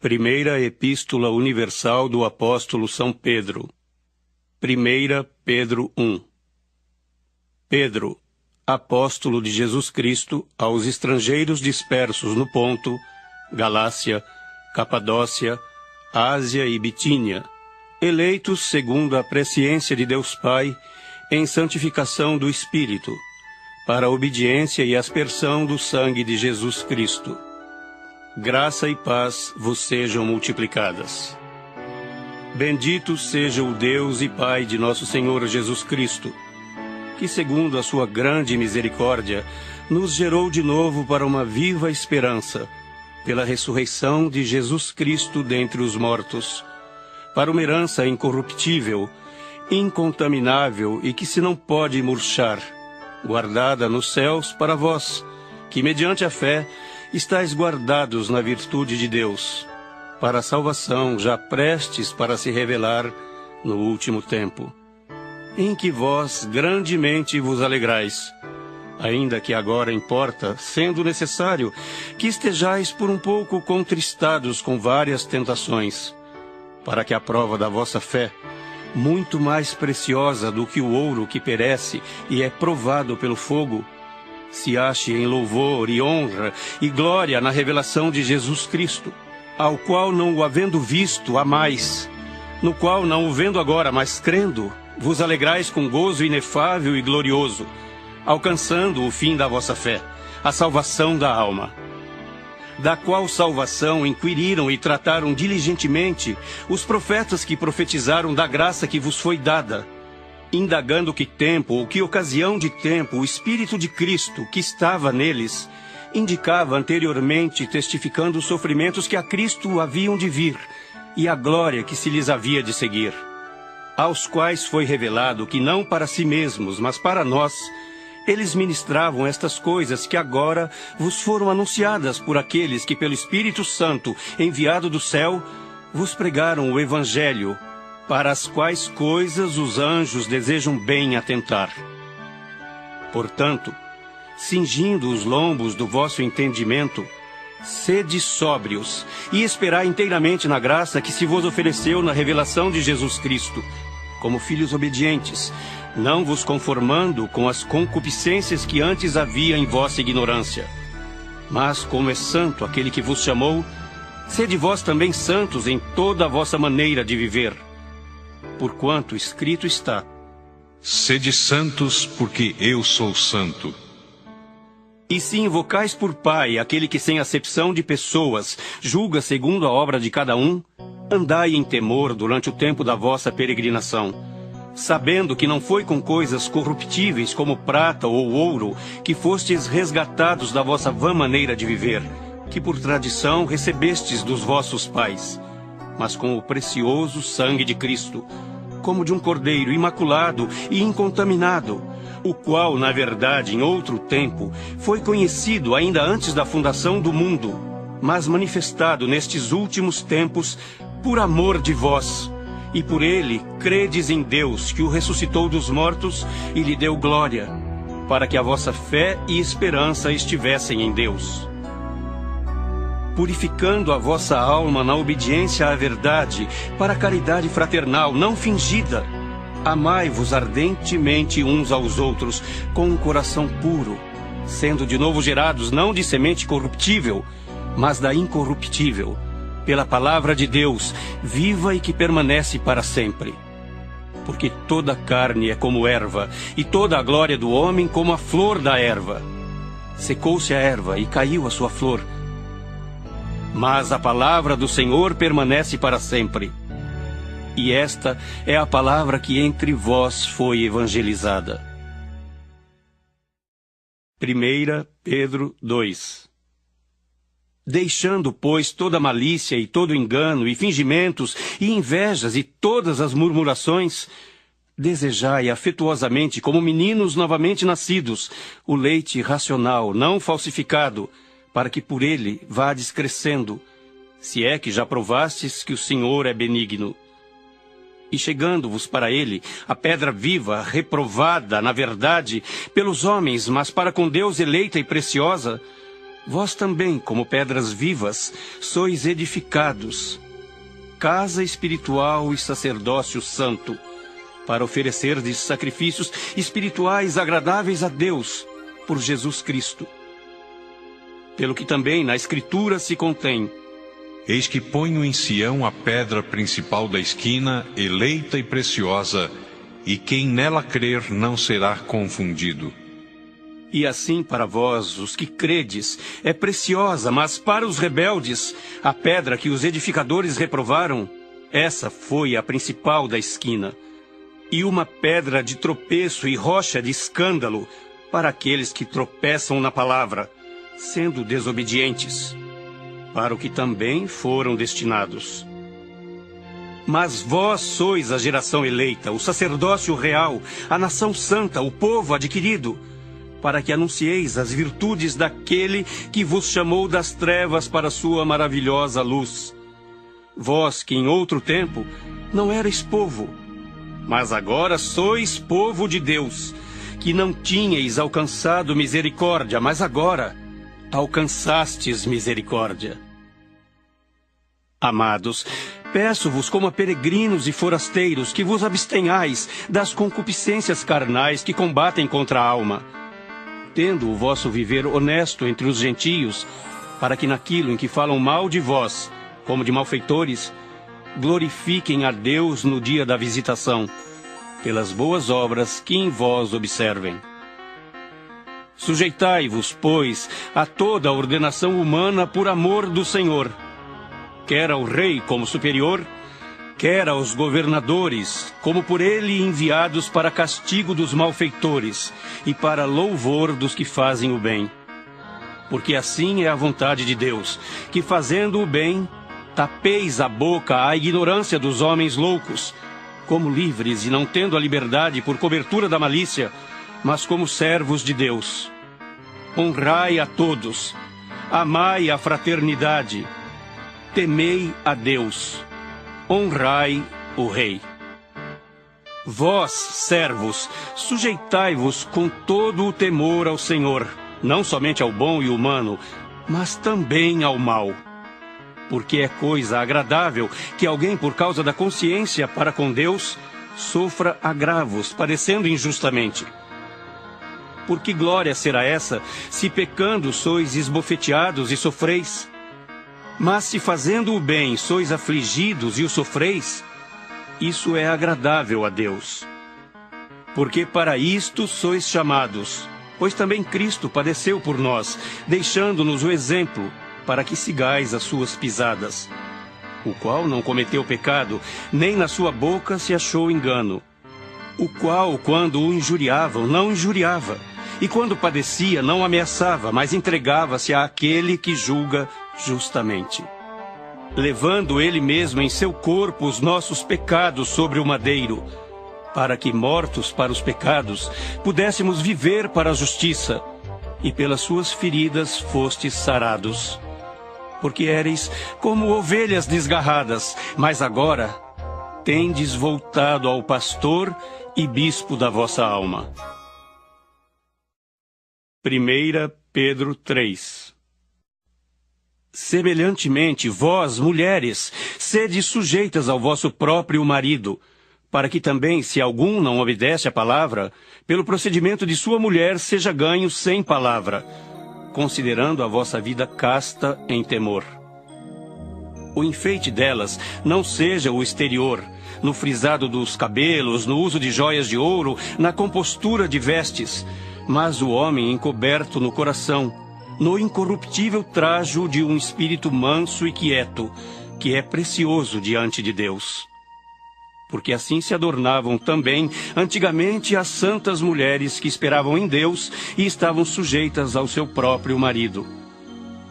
Primeira Epístola Universal do Apóstolo São Pedro. 1 Pedro 1. Pedro, apóstolo de Jesus Cristo, aos estrangeiros dispersos no Ponto, Galácia, Capadócia, Ásia e Bitínia, eleitos segundo a presciência de Deus Pai, em santificação do Espírito, para a obediência e aspersão do sangue de Jesus Cristo. Graça e paz vos sejam multiplicadas. Bendito seja o Deus e Pai de nosso Senhor Jesus Cristo, que segundo a sua grande misericórdia, nos gerou de novo para uma viva esperança, pela ressurreição de Jesus Cristo dentre os mortos, para uma herança incorruptível, incontaminável e que se não pode murchar, guardada nos céus para vós, que mediante a fé estáis guardados na virtude de Deus, para a salvação já prestes para se revelar no último tempo, em que vós grandemente vos alegrais, ainda que agora importa, sendo necessário, que estejais por um pouco contristados com várias tentações, para que a prova da vossa fé, muito mais preciosa do que o ouro que perece e é provado pelo fogo, se ache em louvor e honra e glória na revelação de Jesus Cristo, ao qual não o havendo visto, amais, no qual não o vendo agora, mas crendo, vos alegrais com gozo inefável e glorioso, alcançando o fim da vossa fé, a salvação da alma. Da qual salvação inquiriram e trataram diligentemente os profetas que profetizaram da graça que vos foi dada, indagando que tempo ou que ocasião de tempo o Espírito de Cristo, que estava neles, indicava anteriormente, testificando os sofrimentos que a Cristo haviam de vir e a glória que se lhes havia de seguir, aos quais foi revelado que não para si mesmos, mas para nós, eles ministravam estas coisas que agora vos foram anunciadas por aqueles que pelo Espírito Santo, enviado do céu, vos pregaram o Evangelho, para as quais coisas os anjos desejam bem atentar. Portanto, cingindo os lombos do vosso entendimento, sede sóbrios e esperai inteiramente na graça que se vos ofereceu na revelação de Jesus Cristo, como filhos obedientes, não vos conformando com as concupiscências que antes havia em vossa ignorância. Mas como é santo aquele que vos chamou, sede vós também santos em toda a vossa maneira de viver. Porquanto escrito está: sede santos, porque eu sou santo. E se invocais por Pai aquele que sem acepção de pessoas julga segundo a obra de cada um, andai em temor durante o tempo da vossa peregrinação, sabendo que não foi com coisas corruptíveis como prata ou ouro que fostes resgatados da vossa vã maneira de viver, que por tradição recebestes dos vossos pais, mas com o precioso sangue de Cristo, como de um cordeiro imaculado e incontaminado, o qual, na verdade, em outro tempo, foi conhecido ainda antes da fundação do mundo, mas manifestado nestes últimos tempos por amor de vós, e por ele credes em Deus, que o ressuscitou dos mortos e lhe deu glória, para que a vossa fé e esperança estivessem em Deus. Purificando a vossa alma na obediência à verdade, para a caridade fraternal não fingida, amai-vos ardentemente uns aos outros, com um coração puro, sendo de novo gerados não de semente corruptível, mas da incorruptível, pela palavra de Deus, viva e que permanece para sempre. Porque toda carne é como erva, e toda a glória do homem como a flor da erva. Secou-se a erva e caiu a sua flor, mas a palavra do Senhor permanece para sempre. E esta é a palavra que entre vós foi evangelizada. 1 Pedro 2. Deixando, pois, toda malícia e todo engano e fingimentos e invejas e todas as murmurações, desejai afetuosamente, como meninos novamente nascidos, o leite racional, não falsificado, para que por ele vades crescendo, se é que já provastes que o Senhor é benigno. E chegando-vos para ele, a pedra viva, reprovada, na verdade, pelos homens, mas para com Deus eleita e preciosa, vós também, como pedras vivas, sois edificados, casa espiritual e sacerdócio santo, para oferecerdes sacrifícios espirituais agradáveis a Deus, por Jesus Cristo. Pelo que também na Escritura se contém: Eis que ponho em Sião a pedra principal da esquina, eleita e preciosa, e quem nela crer não será confundido. E assim para vós, os que credes, é preciosa, mas para os rebeldes, a pedra que os edificadores reprovaram, essa foi a principal da esquina, e uma pedra de tropeço e rocha de escândalo para aqueles que tropeçam na palavra, sendo desobedientes, para o que também foram destinados. Mas vós sois a geração eleita, o sacerdócio real, a nação santa, o povo adquirido, para que anuncieis as virtudes daquele que vos chamou das trevas para a sua maravilhosa luz. Vós que em outro tempo não erais povo, mas agora sois povo de Deus, que não tinhais alcançado misericórdia, mas agora alcançastes misericórdia. Amados, peço-vos como a peregrinos e forasteiros que vos abstenhais das concupiscências carnais que combatem contra a alma, tendo o vosso viver honesto entre os gentios, para que naquilo em que falam mal de vós, como de malfeitores, glorifiquem a Deus no dia da visitação, pelas boas obras que em vós observem. Sujeitai-vos, pois, a toda a ordenação humana por amor do Senhor, quer ao rei como superior, quer aos governadores, como por ele enviados para castigo dos malfeitores e para louvor dos que fazem o bem. Porque assim é a vontade de Deus, que fazendo o bem, tapeis a boca à ignorância dos homens loucos, como livres e não tendo a liberdade por cobertura da malícia, mas como servos de Deus. Honrai a todos, amai a fraternidade, temei a Deus, honrai o Rei. Vós, servos, sujeitai-vos com todo o temor ao Senhor, não somente ao bom e humano, mas também ao mal. Porque é coisa agradável que alguém, por causa da consciência para com Deus, sofra agravos, padecendo injustamente. Por que glória será essa, se pecando sois esbofeteados e sofreis? Mas se fazendo o bem sois afligidos e o sofreis, isso é agradável a Deus. Porque para isto sois chamados, pois também Cristo padeceu por nós, deixando-nos o exemplo, para que sigais as suas pisadas, o qual não cometeu pecado, nem na sua boca se achou engano, o qual, quando o injuriavam, não injuriava, e quando padecia, não ameaçava, mas entregava-se àquele que julga justamente, levando ele mesmo em seu corpo os nossos pecados sobre o madeiro, para que, mortos para os pecados, pudéssemos viver para a justiça, e pelas suas feridas fostes sarados. Porque éreis como ovelhas desgarradas, mas agora tendes voltado ao pastor e bispo da vossa alma. 1 Pedro 3. Semelhantemente, vós, mulheres, sede sujeitas ao vosso próprio marido, para que também, se algum não obedece à palavra, pelo procedimento de sua mulher seja ganho sem palavra, considerando a vossa vida casta em temor. O enfeite delas não seja o exterior, no frisado dos cabelos, no uso de joias de ouro, na compostura de vestes, mas o homem encoberto no coração, no incorruptível trajo de um espírito manso e quieto, que é precioso diante de Deus. Porque assim se adornavam também antigamente as santas mulheres que esperavam em Deus e estavam sujeitas ao seu próprio marido.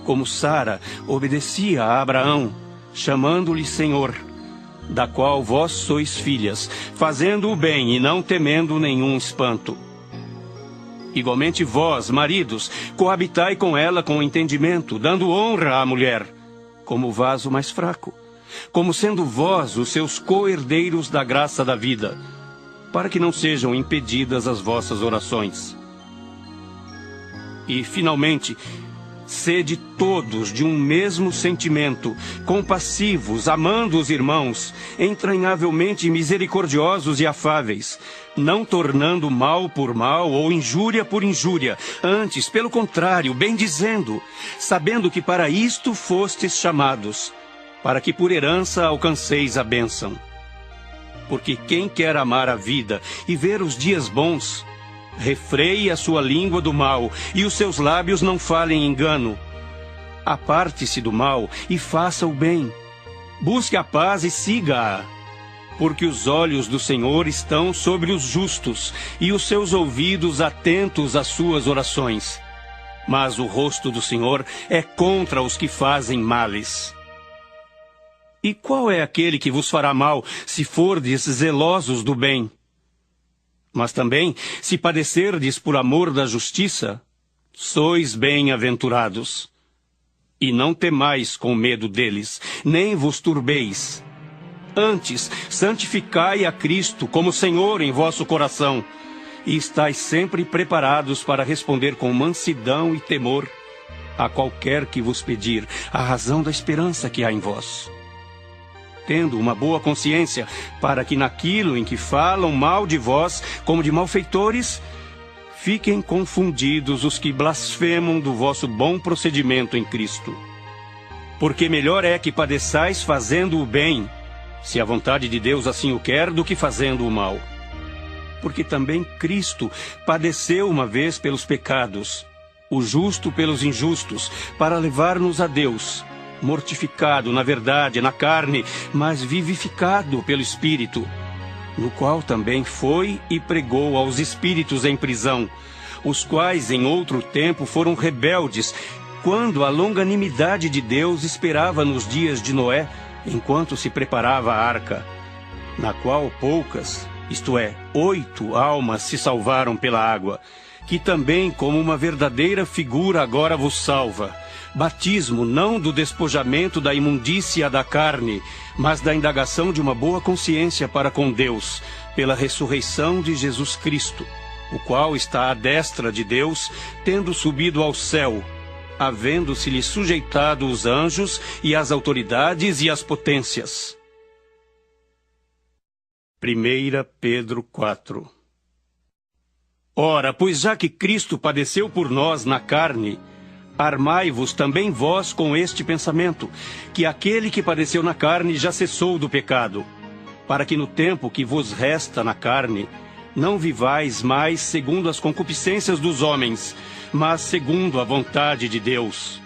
Como Sara obedecia a Abraão, chamando-lhe Senhor, da qual vós sois filhas, fazendo o bem e não temendo nenhum espanto. Igualmente vós, maridos, coabitai com ela com entendimento, dando honra à mulher, como vaso mais fraco, como sendo vós os seus co-herdeiros da graça da vida, para que não sejam impedidas as vossas orações. E, finalmente, Sede todos de um mesmo sentimento, compassivos, amando os irmãos, entranhavelmente misericordiosos e afáveis, não tornando mal por mal ou injúria por injúria, antes, pelo contrário, bendizendo, sabendo que para isto fostes chamados, para que por herança alcanceis a bênção. Porque quem quer amar a vida e ver os dias bons, refreie a sua língua do mal, e os seus lábios não falem engano. Aparte-se do mal e faça o bem. Busque a paz e siga-a. Porque os olhos do Senhor estão sobre os justos, e os seus ouvidos atentos às suas orações. Mas o rosto do Senhor é contra os que fazem males. E qual é aquele que vos fará mal, se fordes zelosos do bem? Mas também, se padecerdes por amor da justiça, sois bem-aventurados. E não temais com medo deles, nem vos turbeis. Antes, santificai a Cristo como Senhor em vosso coração, e estais sempre preparados para responder com mansidão e temor a qualquer que vos pedir a razão da esperança que há em vós. Tendo uma boa consciência, para que naquilo em que falam mal de vós, como de malfeitores, fiquem confundidos os que blasfemam do vosso bom procedimento em Cristo. Porque melhor é que padeçais fazendo o bem, se a vontade de Deus assim o quer, do que fazendo o mal. Porque também Cristo padeceu uma vez pelos pecados, o justo pelos injustos, para levar-nos a Deus, mortificado na verdade, na carne, mas vivificado pelo Espírito, no qual também foi e pregou aos espíritos em prisão, os quais em outro tempo foram rebeldes, quando a longanimidade de Deus esperava nos dias de Noé, enquanto se preparava a arca, na qual poucas, isto é, 8 almas se salvaram pela água, que também como uma verdadeira figura agora vos salva, batismo não do despojamento da imundícia da carne, mas da indagação de uma boa consciência para com Deus, pela ressurreição de Jesus Cristo, o qual está à destra de Deus, tendo subido ao céu, havendo-se-lhe sujeitado os anjos e as autoridades e as potências. 1 Pedro 4. Ora, pois já que Cristo padeceu por nós na carne, armai-vos também vós com este pensamento, que aquele que padeceu na carne já cessou do pecado, para que no tempo que vos resta na carne, não vivais mais segundo as concupiscências dos homens, mas segundo a vontade de Deus.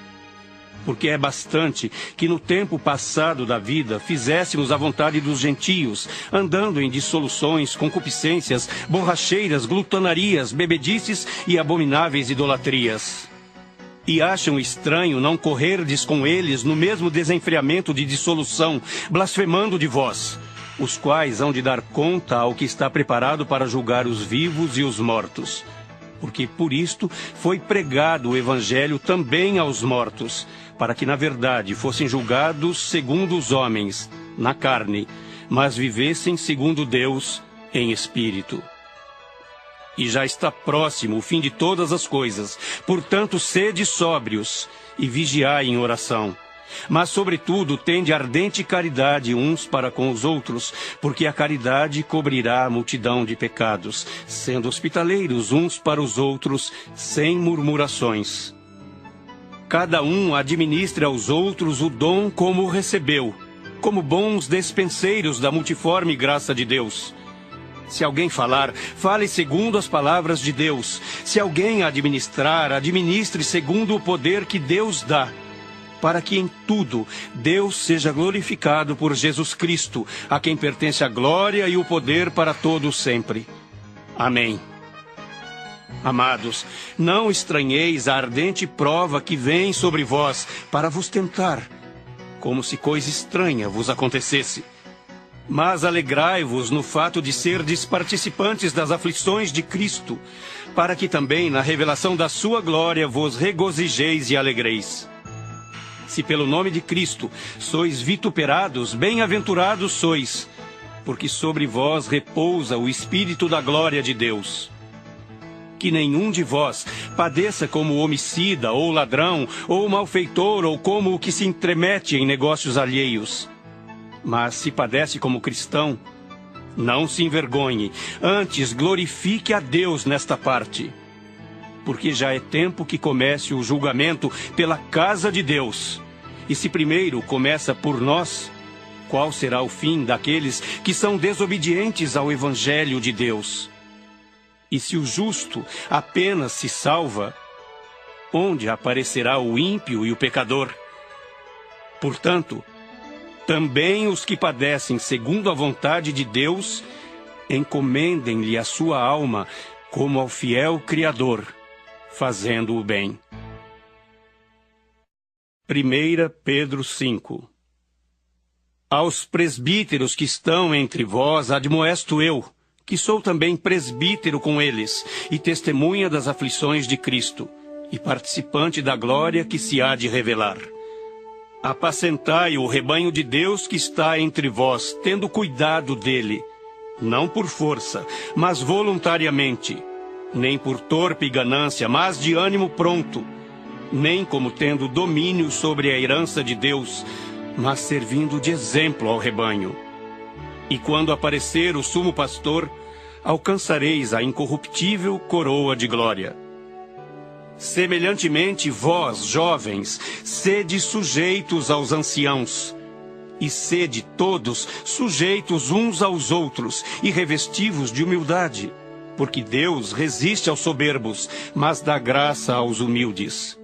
Porque é bastante que no tempo passado da vida fizéssemos a vontade dos gentios, andando em dissoluções, concupiscências, borracheiras, glutonarias, bebedices e abomináveis idolatrias. E acham estranho não correrdes com eles no mesmo desenfreamento de dissolução, blasfemando de vós, os quais hão de dar conta ao que está preparado para julgar os vivos e os mortos. Porque por isto foi pregado o Evangelho também aos mortos, para que na verdade fossem julgados segundo os homens, na carne, mas vivessem segundo Deus, em espírito. E já está próximo o fim de todas as coisas, portanto sede sóbrios e vigiai em oração. Mas, sobretudo, tende ardente caridade uns para com os outros, porque a caridade cobrirá a multidão de pecados, sendo hospitaleiros uns para os outros, sem murmurações. Cada um administre aos outros o dom como o recebeu, como bons despenseiros da multiforme graça de Deus. Se alguém falar, fale segundo as palavras de Deus. Se alguém administrar, administre segundo o poder que Deus dá, para que em tudo Deus seja glorificado por Jesus Cristo, a quem pertence a glória e o poder para todos sempre. Amém. Amados, não estranheis a ardente prova que vem sobre vós para vos tentar, como se coisa estranha vos acontecesse. Mas alegrai-vos no fato de serdes participantes das aflições de Cristo, para que também na revelação da sua glória vos regozijeis e alegreis. Se pelo nome de Cristo sois vituperados, bem-aventurados sois, porque sobre vós repousa o Espírito da glória de Deus. que nenhum de vós padeça como homicida, ou ladrão, ou malfeitor, ou como o que se entremete em negócios alheios. Mas se padece como cristão, não se envergonhe, antes glorifique a Deus nesta parte. Porque já é tempo que comece o julgamento pela casa de Deus. E se primeiro começa por nós, qual será o fim daqueles que são desobedientes ao Evangelho de Deus? E se o justo apenas se salva, onde aparecerá o ímpio e o pecador? Portanto, também os que padecem segundo a vontade de Deus, encomendem-lhe a sua alma como ao fiel Criador, fazendo o bem. 1 Pedro 5. Aos presbíteros que estão entre vós admoesto eu, que sou também presbítero com eles, e testemunha das aflições de Cristo, e participante da glória que se há de revelar. Apacentai o rebanho de Deus que está entre vós, tendo cuidado dele, não por força, mas voluntariamente, nem por torpe ganância, mas de ânimo pronto, nem como tendo domínio sobre a herança de Deus, mas servindo de exemplo ao rebanho. E quando aparecer o sumo pastor, alcançareis a incorruptível coroa de glória. Semelhantemente, vós, jovens, sede sujeitos aos anciãos, e sede todos sujeitos uns aos outros, e revestivos de humildade, porque Deus resiste aos soberbos, mas dá graça aos humildes.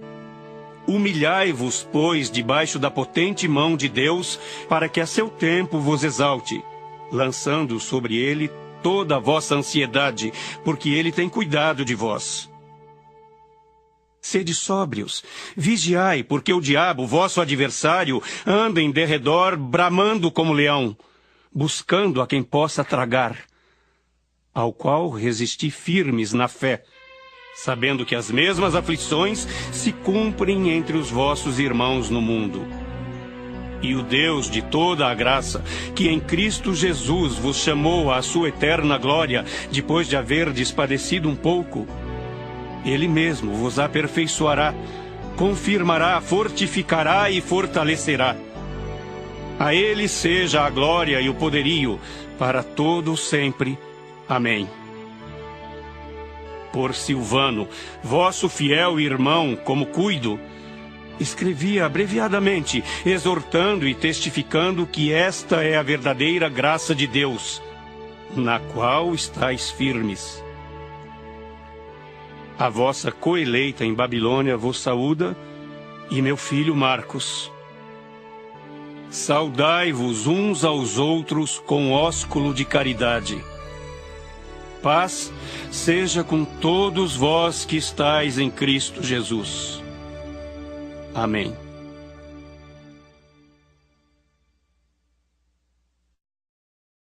Humilhai-vos, pois, debaixo da potente mão de Deus, para que a seu tempo vos exalte, lançando sobre ele toda a vossa ansiedade, porque ele tem cuidado de vós. Sede sóbrios, vigiai, porque o diabo, vosso adversário, anda em derredor, bramando como leão, buscando a quem possa tragar, ao qual resisti firmes na fé, sabendo que as mesmas aflições se cumprem entre os vossos irmãos no mundo. E o Deus de toda a graça, que em Cristo Jesus vos chamou à sua eterna glória, depois de haverdes padecido um pouco, Ele mesmo vos aperfeiçoará, confirmará, fortificará e fortalecerá. A Ele seja a glória e o poderio, para todo sempre. Amém. Por Silvano, vosso fiel irmão, como cuido, escrevi abreviadamente, exortando e testificando que esta é a verdadeira graça de Deus, na qual estáis firmes. A vossa coeleita em Babilônia vos saúda, e meu filho Marcos. Saudai-vos uns aos outros com ósculo de caridade. Paz seja com todos vós que estáis em Cristo Jesus. Amém.